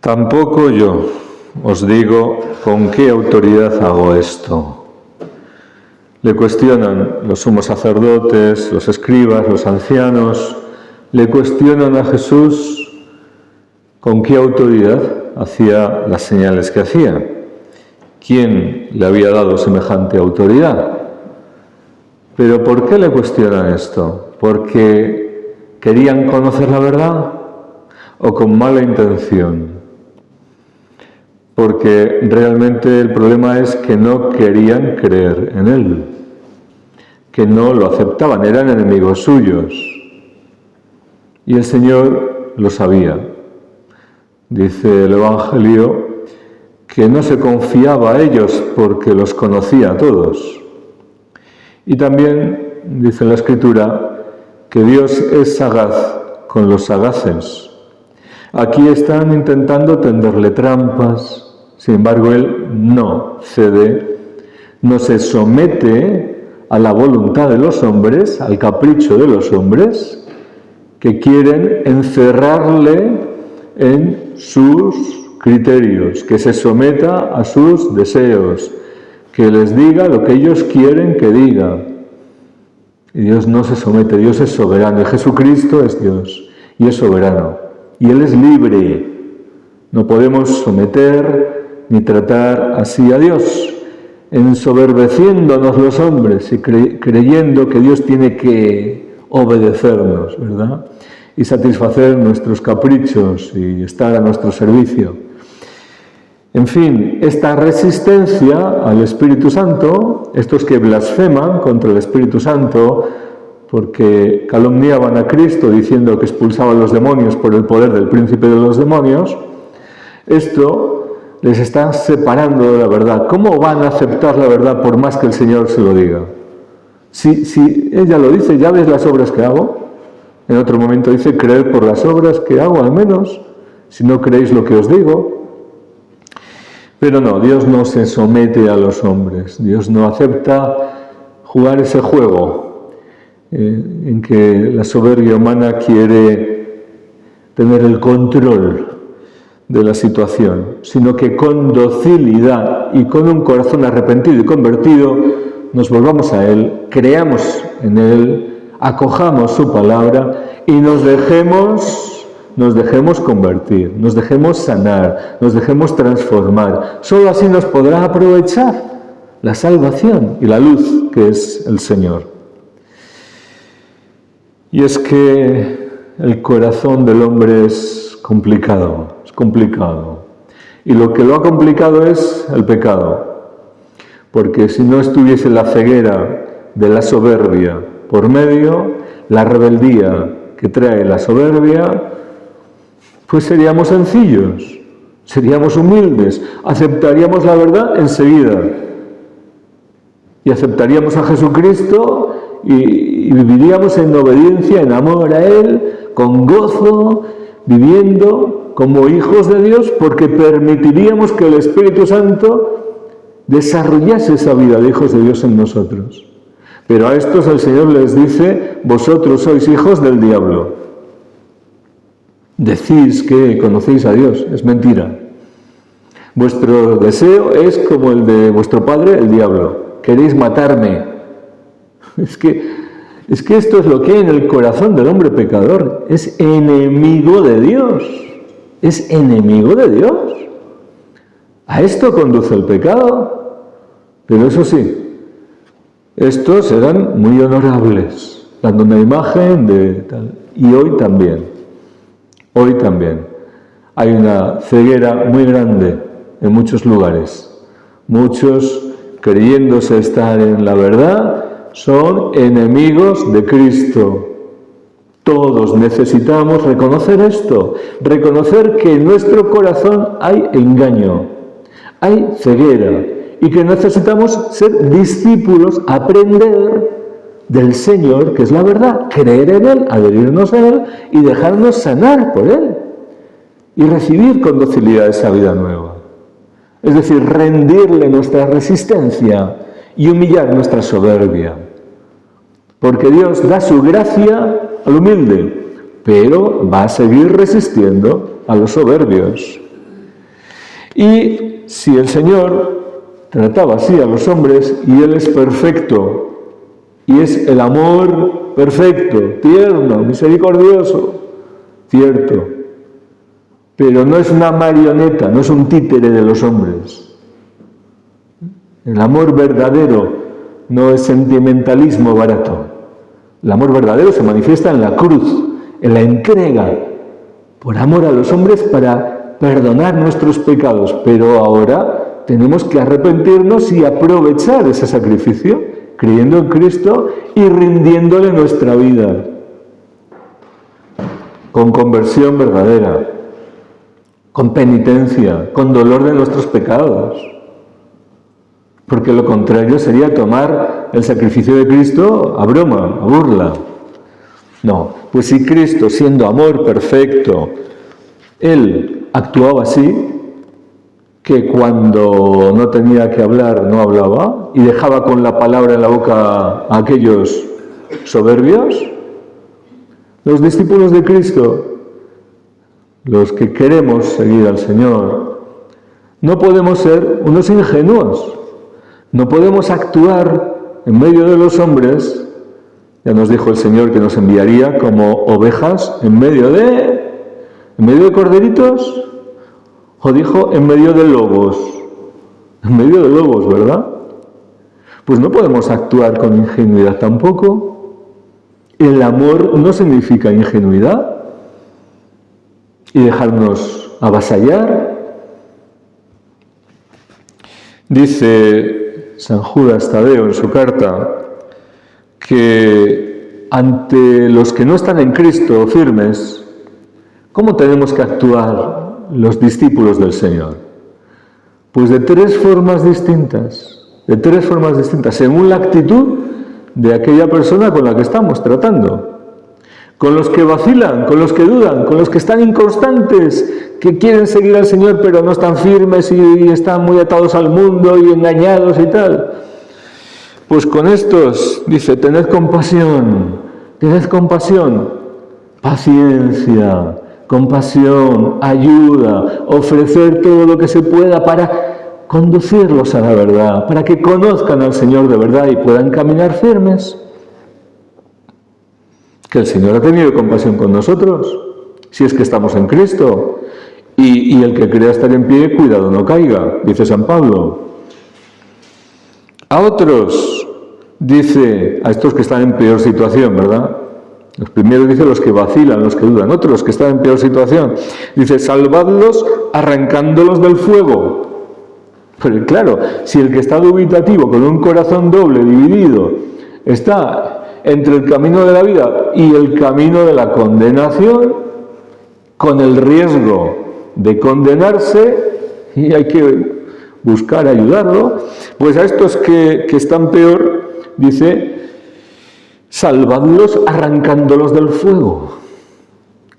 Tampoco yo os digo con qué autoridad hago esto. Le cuestionan los sumos sacerdotes, los escribas, los ancianos, le cuestionan a Jesús con qué autoridad hacía las señales que hacía. ¿Quién le había dado semejante autoridad? ¿Pero por qué le cuestionan esto? ¿Porque querían conocer la verdad o con mala intención? Porque realmente el problema es que no querían creer en Él, que no lo aceptaban, eran enemigos suyos. Y el Señor lo sabía. Dice el Evangelio que no se confiaba a ellos porque los conocía a todos. Y también dice la Escritura que Dios es sagaz con los sagaces. Aquí están intentando tenderle trampas, sin embargo Él no cede, no se somete a la voluntad de los hombres, al capricho de los hombres, que quieren encerrarle en sus criterios, que se someta a sus deseos, que les diga lo que ellos quieren que diga. Y Dios no se somete, Dios es soberano, y Jesucristo es Dios, y es soberano, y Él es libre. No podemos someter ni tratar así a Dios, ensoberbeciéndonos los hombres y creyendo que Dios tiene que obedecernos, ¿verdad? Y satisfacer nuestros caprichos y estar a nuestro servicio. En fin, esta resistencia al Espíritu Santo, estos que blasfeman contra el Espíritu Santo, porque calumniaban a Cristo diciendo que expulsaba a los demonios por el poder del príncipe de los demonios, esto les está separando de la verdad. ¿Cómo van a aceptar la verdad por más que el Señor se lo diga? Si ella lo dice, ¿ya ves las obras que hago? En otro momento dice, creed por las obras que hago al menos, si no creéis lo que os digo. Pero no, Dios no se somete a los hombres, Dios no acepta jugar ese juego en que la soberbia humana quiere tener el control de la situación, sino que con docilidad y con un corazón arrepentido y convertido nos volvamos a Él, creamos en Él, acojamos su palabra y nos dejemos convertir, nos dejemos sanar, nos dejemos transformar. Solo así nos podrá aprovechar la salvación y la luz que es el Señor. Y es que el corazón del hombre es complicado. Y lo que lo ha complicado es el pecado. Porque si no estuviese la ceguera de la soberbia por medio, la rebeldía que trae la soberbia, pues seríamos sencillos, seríamos humildes, aceptaríamos la verdad enseguida. Y aceptaríamos a Jesucristo y viviríamos en obediencia, en amor a Él, con gozo, viviendo como hijos de Dios, porque permitiríamos que el Espíritu Santo desarrollase esa vida de hijos de Dios en nosotros. Pero a estos el Señor les dice, vosotros sois hijos del diablo. Decís que conocéis a Dios, es mentira. Vuestro deseo es como el de vuestro padre, el diablo. Queréis matarme. Es que esto es lo que hay en el corazón del hombre pecador. Es enemigo de Dios. Es enemigo de Dios. A esto conduce el pecado. Pero eso sí, estos eran muy honorables, dando una imagen de tal. Y hoy también. Hoy también. Hay una ceguera muy grande en muchos lugares. Muchos, creyéndose estar en la verdad, son enemigos de Cristo. Todos necesitamos reconocer esto, reconocer que en nuestro corazón hay engaño, hay ceguera y que necesitamos ser discípulos, aprender del Señor, que es la verdad, creer en Él, adherirnos a Él y dejarnos sanar por Él y recibir con docilidad esa vida nueva. Es decir, rendirle nuestra resistencia y humillar nuestra soberbia. Porque Dios da su gracia al humilde, pero va a seguir resistiendo a los soberbios. Y si el Señor trataba así a los hombres, y Él es perfecto, y es el amor perfecto, tierno, misericordioso, cierto, pero no es una marioneta, no es un títere de los hombres. El amor verdadero no es sentimentalismo barato. El amor verdadero se manifiesta en la cruz, en la entrega, por amor a los hombres para perdonar nuestros pecados, pero ahora tenemos que arrepentirnos y aprovechar ese sacrificio, creyendo en Cristo y rindiéndole nuestra vida, con conversión verdadera, con penitencia, con dolor de nuestros pecados, porque lo contrario sería tomar el sacrificio de Cristo a broma, a burla. No, pues si Cristo, siendo amor perfecto, Él actuaba así, que cuando no tenía que hablar no hablaba y dejaba con la palabra en la boca a aquellos soberbios, los discípulos de Cristo, los que queremos seguir al Señor, no podemos ser unos ingenuos, no podemos actuar en medio de los hombres. Ya nos dijo el Señor que nos enviaría como ovejas en medio de corderitos, o dijo en medio de lobos, ¿verdad? Pues no podemos actuar con ingenuidad tampoco. El amor no significa ingenuidad y dejarnos avasallar. Dice San Judas Tadeo en su carta que ante los que no están en Cristo firmes, ¿cómo tenemos que actuar los discípulos del Señor? Pues de tres formas distintas, según la actitud de aquella persona con la que estamos tratando. Con los que vacilan, con los que dudan, con los que están inconstantes, que quieren seguir al Señor pero no están firmes y están muy atados al mundo y engañados y tal. Pues con estos, dice, tened compasión, paciencia, compasión, ayuda, ofrecer todo lo que se pueda para conducirlos a la verdad, para que conozcan al Señor de verdad y puedan caminar firmes. Que el Señor ha tenido compasión con nosotros, si es que estamos en Cristo, y el que crea estar en pie, cuidado no caiga, dice San Pablo. A otros, dice, a estos que están en peor situación, ¿verdad? Los primeros dice los que vacilan, los que dudan. Otros que están en peor situación, dice, salvadlos arrancándolos del fuego. Pero claro, si el que está dubitativo, con un corazón doble, dividido, está entre el camino de la vida y el camino de la condenación, con el riesgo de condenarse, y hay que buscar ayudarlo, pues a estos que están peor, dice, salvadlos arrancándolos del fuego,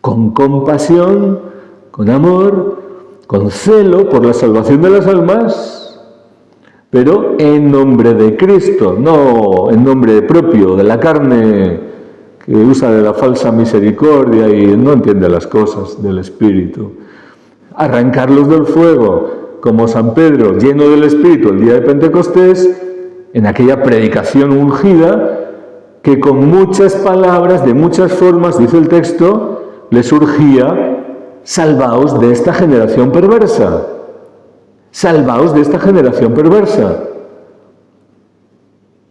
con compasión, con amor, con celo por la salvación de las almas, pero en nombre de Cristo, no en nombre propio de la carne que usa de la falsa misericordia y no entiende las cosas del Espíritu. Arrancarlos del fuego, como San Pedro, lleno del Espíritu el día de Pentecostés, en aquella predicación ungida, que con muchas palabras, de muchas formas, dice el texto, le surgía, salvaos de esta generación perversa. Salvaos de esta generación perversa.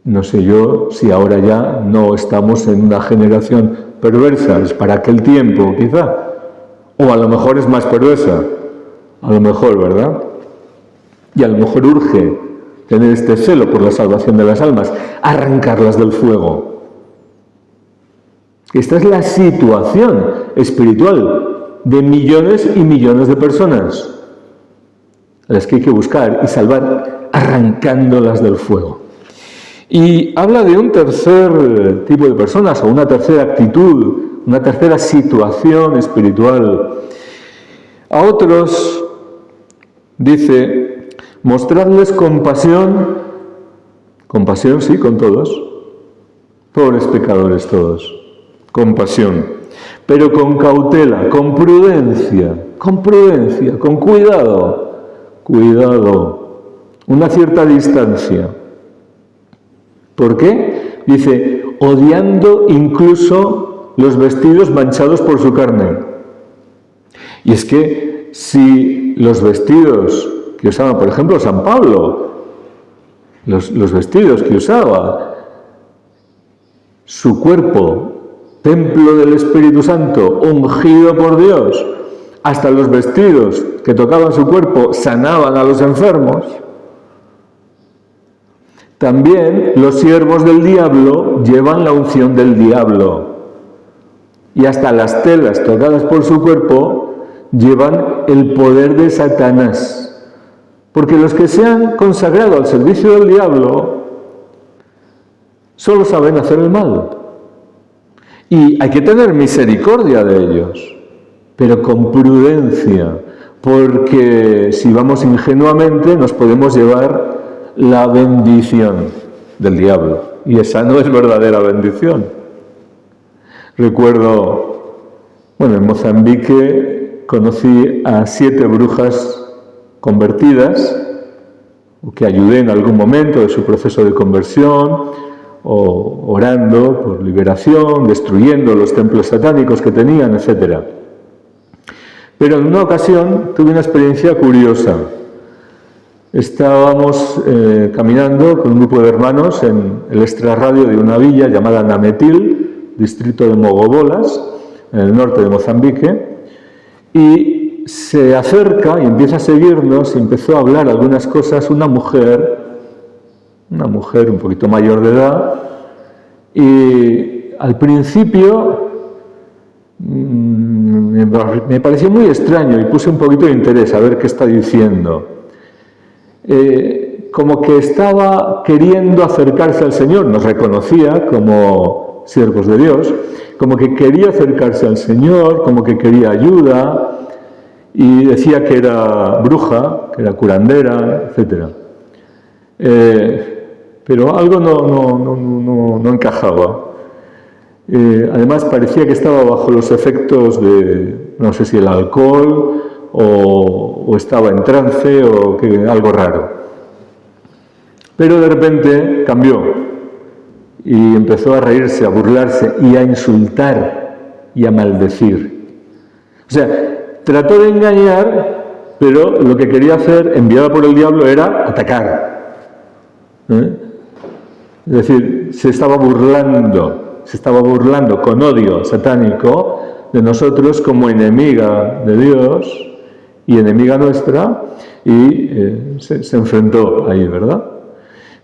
No sé yo si ahora ya no estamos en una generación perversa, es para aquel tiempo quizá, o a lo mejor es más perversa, a lo mejor, ¿verdad? Y a lo mejor urge tener este celo por la salvación de las almas, arrancarlas del fuego. Esta es la situación espiritual de millones y millones de personas a las que hay que buscar y salvar arrancándolas del fuego. Y habla de un tercer tipo de personas, o una tercera actitud, una tercera situación espiritual. A otros dice, mostradles compasión sí, con todos, pobres pecadores todos, compasión, pero con cautela, con prudencia, con cuidado, cuidado, una cierta distancia. ¿Por qué? Dice, odiando incluso los vestidos manchados por su carne. Y es que si los vestidos que usaba, por ejemplo, San Pablo, los vestidos que usaba, su cuerpo, templo del Espíritu Santo, ungido por Dios, hasta los vestidos que tocaban su cuerpo sanaban a los enfermos, también los siervos del diablo llevan la unción del diablo. Y hasta las telas tocadas por su cuerpo llevan el poder de Satanás. Porque los que se han consagrado al servicio del diablo solo saben hacer el mal. Y hay que tener misericordia de ellos, pero con prudencia, porque si vamos ingenuamente nos podemos llevar la bendición del diablo. Y esa no es verdadera bendición. Recuerdo, en Mozambique conocí a 7 brujas convertidas, que ayudé en algún momento de su proceso de conversión, o orando por liberación, destruyendo los templos satánicos que tenían, etc. Pero en una ocasión tuve una experiencia curiosa. Estábamos caminando con un grupo de hermanos en el extrarradio de una villa llamada Nametil, distrito de Mogobolas, en el norte de Mozambique, y se acerca y empieza a seguirnos y empezó a hablar algunas cosas una mujer un poquito mayor de edad, y al principio me pareció muy extraño y puse un poquito de interés a ver qué está diciendo. Como que estaba queriendo acercarse al Señor, nos reconocía como siervos de Dios, como que quería acercarse al Señor, como que quería ayuda, y decía que era bruja, que era curandera, etc. Pero algo no encajaba. Además parecía que estaba bajo los efectos de, no sé si el alcohol o estaba en trance o algo raro. Pero de repente cambió y empezó a reírse, a burlarse y a insultar y a maldecir. O sea, trató de engañar, pero lo que quería hacer, enviada por el diablo, era atacar. Es decir, se estaba burlando con odio satánico de nosotros como enemiga de Dios y enemiga nuestra, y se enfrentó ahí, ¿verdad?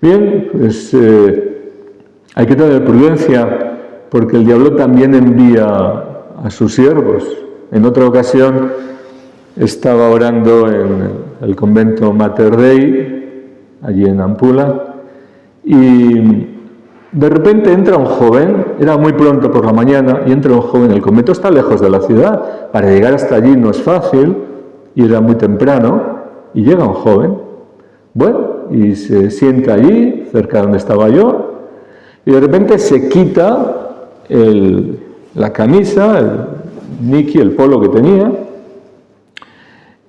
Bien, pues hay que tener prudencia, porque el diablo también envía a sus siervos. En otra ocasión estaba orando en el convento Mater Dei, allí en Nampula, y de repente entra un joven, era muy pronto por la mañana, y entra un joven. El convento está lejos de la ciudad, para llegar hasta allí no es fácil, y era muy temprano, y llega un joven, y se sienta allí, cerca de donde estaba yo, y de repente se quita la camisa, el Niki, el polo que tenía,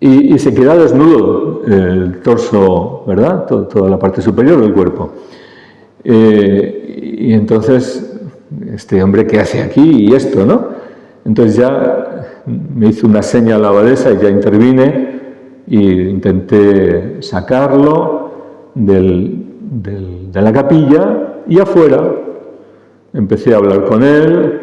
y se queda desnudo el torso, ¿verdad? Toda la parte superior del cuerpo. Y entonces, este hombre, ¿qué hace aquí? Y esto, ¿no? Entonces ya me hizo una seña a la abadesa y ya intervine e intenté sacarlo de la capilla, y afuera empecé a hablar con él.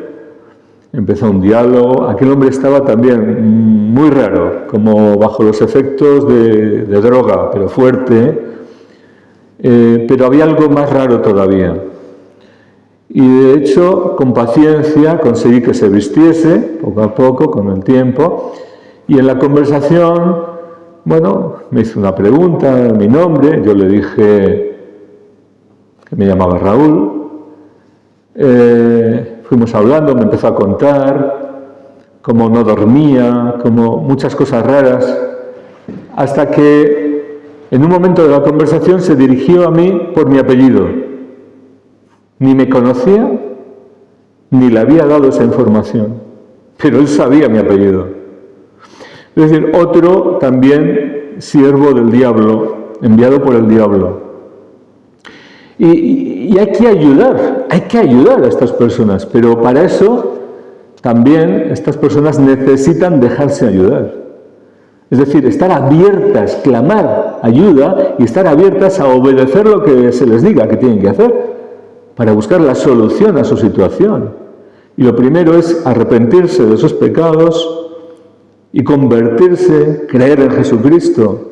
Empezó un diálogo. Aquel hombre estaba también muy raro, como bajo los efectos de droga, pero fuerte. Pero había algo más raro todavía. Y de hecho, con paciencia, conseguí que se vistiese, poco a poco, con el tiempo. Y en la conversación, me hizo una pregunta, mi nombre, yo le dije que me llamaba Raúl. Fuimos hablando, me empezó a contar cómo no dormía, como muchas cosas raras, hasta que en un momento de la conversación se dirigió a mí por mi apellido. Ni me conocía, ni le había dado esa información, pero él sabía mi apellido. Es decir, otro también siervo del diablo, enviado por el diablo. Y hay que ayudar a estas personas, pero para eso también estas personas necesitan dejarse ayudar. Es decir, estar abiertas, clamar ayuda y estar abiertas a obedecer lo que se les diga que tienen que hacer para buscar la solución a su situación. Y lo primero es arrepentirse de sus pecados y convertirse, creer en Jesucristo.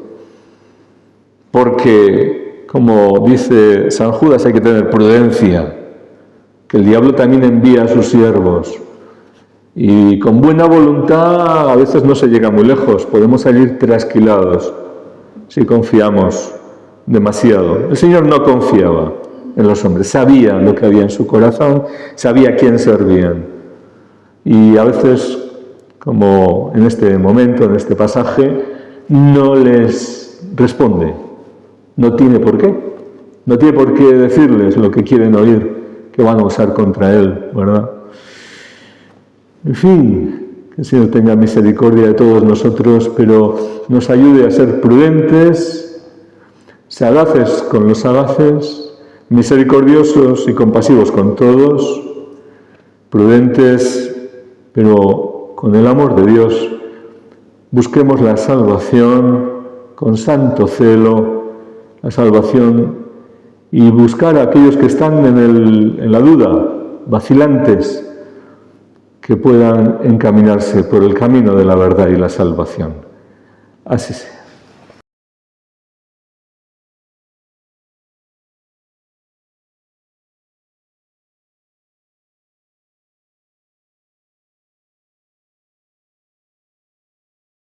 Porque, como dice San Judas, hay que tener prudencia, que el diablo también envía a sus siervos. Y con buena voluntad a veces no se llega muy lejos, podemos salir trasquilados si confiamos demasiado. El Señor no confiaba en los hombres, sabía lo que había en su corazón, sabía a quién servían. Y a veces, como en este momento, en este pasaje, no les responde, no tiene por qué decirles lo que quieren oír, que van a usar contra Él, ¿verdad? En fin, que el Señor tenga misericordia de todos nosotros, pero nos ayude a ser prudentes, sagaces con los sagaces, misericordiosos y compasivos con todos, prudentes, pero con el amor de Dios. Busquemos la salvación con santo celo, la salvación, y buscar a aquellos que están en la duda, vacilantes, que puedan encaminarse por el camino de la verdad y la salvación. Así sea.